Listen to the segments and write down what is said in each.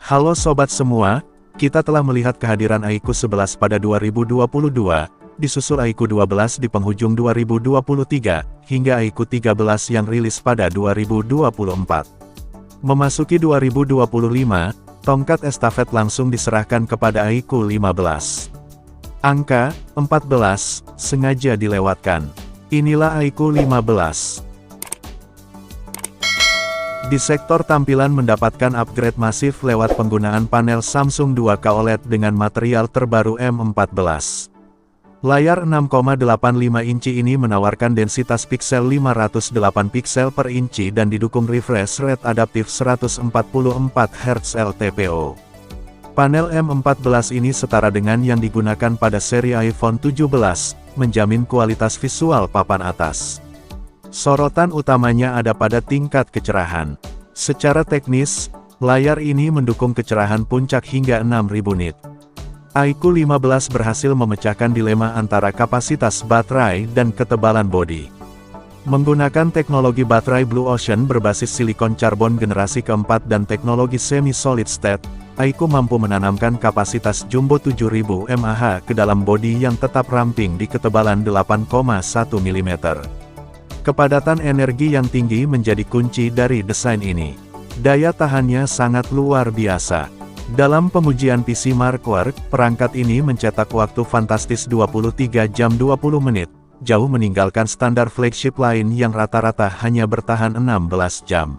Halo sobat semua, kita telah melihat kehadiran iQOO 11 pada 2022, disusul iQOO 12 di penghujung 2023, hingga iQOO 13 yang rilis pada 2024. Memasuki 2025, tongkat estafet langsung diserahkan kepada iQOO 15. Angka 14 sengaja dilewatkan. Inilah iQOO 15. Di sektor tampilan mendapatkan upgrade masif lewat penggunaan panel Samsung 2K OLED dengan material terbaru M14. Layar 6,85 inci ini menawarkan densitas piksel 508 piksel per inci dan didukung refresh rate adaptif 144 Hz LTPO. Panel M14 ini setara dengan yang digunakan pada seri iPhone 17, menjamin kualitas visual papan atas. Sorotan utamanya ada pada tingkat kecerahan. Secara teknis, layar ini mendukung kecerahan puncak hingga 6000 nit. iQOO 15 berhasil memecahkan dilema antara kapasitas baterai dan ketebalan bodi. Menggunakan teknologi baterai Blue Ocean berbasis silikon karbon generasi keempat dan teknologi semi-solid state, iQOO mampu menanamkan kapasitas jumbo 7000 mAh ke dalam bodi yang tetap ramping di ketebalan 8,1 mm. Kepadatan energi yang tinggi menjadi kunci dari desain ini. Daya tahannya sangat luar biasa. Dalam pengujian PC Markwork, perangkat ini mencetak waktu fantastis 23 jam 20 menit, jauh meninggalkan standar flagship lain yang rata-rata hanya bertahan 16 jam.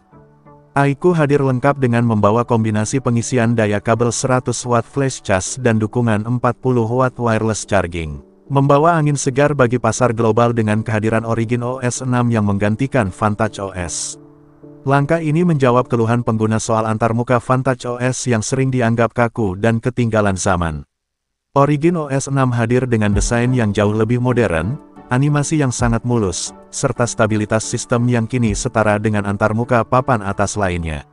iQOO hadir lengkap dengan membawa kombinasi pengisian daya kabel 100 watt flash charge dan dukungan 40 watt wireless charging. Membawa angin segar bagi pasar global dengan kehadiran Origin OS 6 yang menggantikan Vantage OS. Langkah ini menjawab keluhan pengguna soal antarmuka Vantage OS yang sering dianggap kaku dan ketinggalan zaman. Origin OS 6 hadir dengan desain yang jauh lebih modern, animasi yang sangat mulus, serta stabilitas sistem yang kini setara dengan antarmuka papan atas lainnya.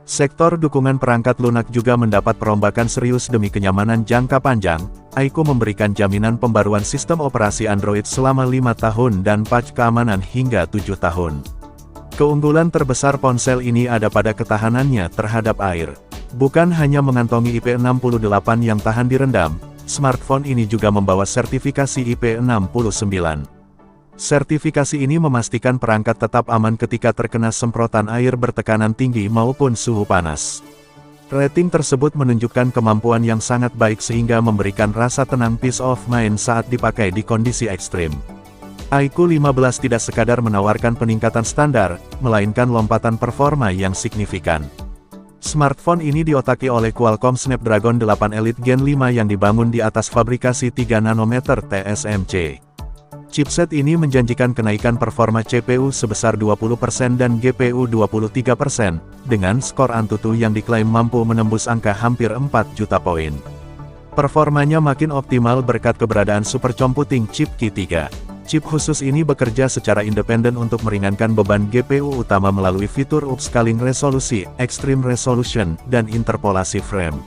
Sektor dukungan perangkat lunak juga mendapat perombakan serius demi kenyamanan jangka panjang. iQOO memberikan jaminan pembaruan sistem operasi Android selama 5 tahun dan patch keamanan hingga 7 tahun. Keunggulan terbesar ponsel ini ada pada ketahanannya terhadap air. Bukan hanya mengantongi IP68 yang tahan direndam, smartphone ini juga membawa sertifikasi IP69. Sertifikasi ini memastikan perangkat tetap aman ketika terkena semprotan air bertekanan tinggi maupun suhu panas. Rating tersebut menunjukkan kemampuan yang sangat baik sehingga memberikan rasa tenang peace of mind saat dipakai di kondisi ekstrim. iQOO 15 tidak sekadar menawarkan peningkatan standar, melainkan lompatan performa yang signifikan. Smartphone ini diotaki oleh Qualcomm Snapdragon 8 Elite Gen 5 yang dibangun di atas fabrikasi 3 nanometer TSMC. Chipset ini menjanjikan kenaikan performa CPU sebesar 20% dan GPU 23%, dengan skor Antutu yang diklaim mampu menembus angka hampir 4 juta poin. Performanya makin optimal berkat keberadaan super computing chip Q3. Chip khusus ini bekerja secara independen untuk meringankan beban GPU utama melalui fitur upscaling resolusi, extreme resolution, dan interpolasi frame.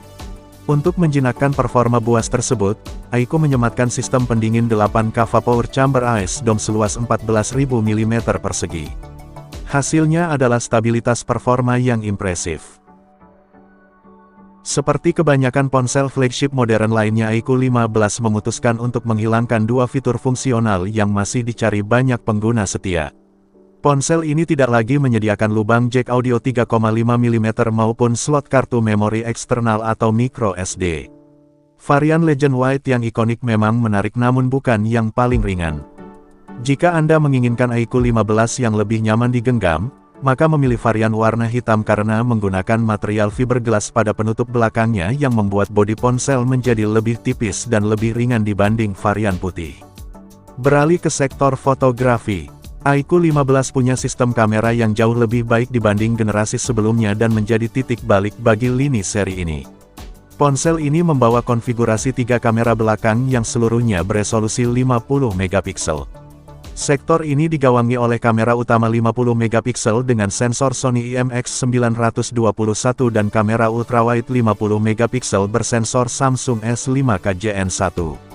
Untuk menjinakkan performa buas tersebut, iQOO menyematkan sistem pendingin 8K Vapor Chamber Ice Dome seluas 14.000 mm persegi. Hasilnya adalah stabilitas performa yang impresif. Seperti kebanyakan ponsel flagship modern lainnya, iQOO 15 memutuskan untuk menghilangkan dua fitur fungsional yang masih dicari banyak pengguna setia. Ponsel ini tidak lagi menyediakan lubang jack audio 3,5 mm maupun slot kartu memori eksternal atau micro SD. Varian Legend White yang ikonik memang menarik namun bukan yang paling ringan. Jika Anda menginginkan iQOO 15 yang lebih nyaman digenggam, maka memilih varian warna hitam karena menggunakan material fiberglass pada penutup belakangnya yang membuat bodi ponsel menjadi lebih tipis dan lebih ringan dibanding varian putih. Beralih ke sektor fotografi. iQOO 15 punya sistem kamera yang jauh lebih baik dibanding generasi sebelumnya dan menjadi titik balik bagi lini seri ini. Ponsel ini membawa konfigurasi 3 kamera belakang yang seluruhnya beresolusi 50 megapiksel. Sektor ini digawangi oleh kamera utama 50 megapiksel dengan sensor Sony IMX921 dan kamera ultrawide 50 megapiksel bersensor Samsung S5KJN1.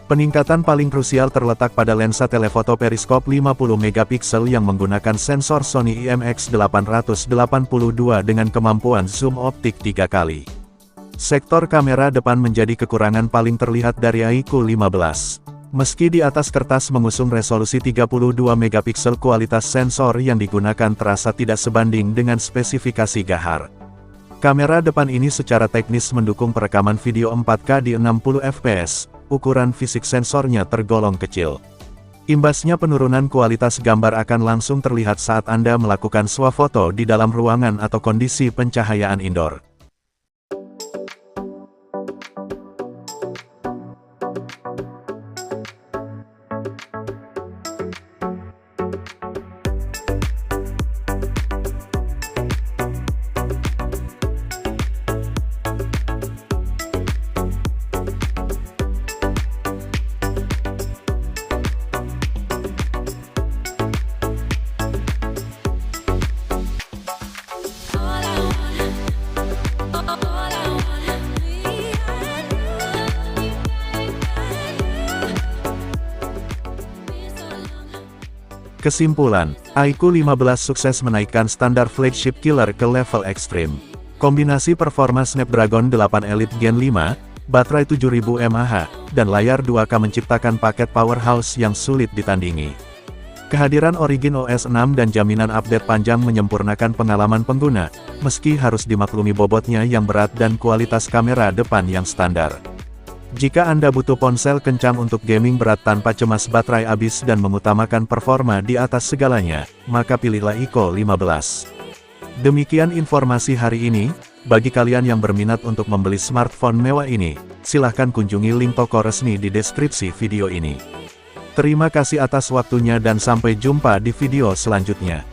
Peningkatan paling krusial terletak pada lensa telefoto periskop 50 megapiksel yang menggunakan sensor Sony IMX882 dengan kemampuan zoom optik 3 kali. Sektor kamera depan menjadi kekurangan paling terlihat dari iQOO 15. Meski di atas kertas mengusung resolusi 32 megapiksel, kualitas sensor yang digunakan terasa tidak sebanding dengan spesifikasi gahar. Kamera depan ini secara teknis mendukung perekaman video 4K di 60 fps, ukuran fisik sensornya tergolong kecil. Imbasnya penurunan kualitas gambar akan langsung terlihat saat Anda melakukan swafoto di dalam ruangan atau kondisi pencahayaan indoor. Kesimpulan, iQOO 15 sukses menaikkan standar flagship killer ke level ekstrim. Kombinasi performa Snapdragon 8 Elite Gen 5, baterai 7000 mAh, dan layar 2K menciptakan paket powerhouse yang sulit ditandingi. Kehadiran Origin OS 6 dan jaminan update panjang menyempurnakan pengalaman pengguna, meski harus dimaklumi bobotnya yang berat dan kualitas kamera depan yang standar. Jika Anda butuh ponsel kencang untuk gaming berat tanpa cemas baterai habis dan mengutamakan performa di atas segalanya, maka pilihlah iQOO 15. Demikian informasi hari ini. Bagi kalian yang berminat untuk membeli smartphone mewah ini, silahkan kunjungi link toko resmi di deskripsi video ini. Terima kasih atas waktunya dan sampai jumpa di video selanjutnya.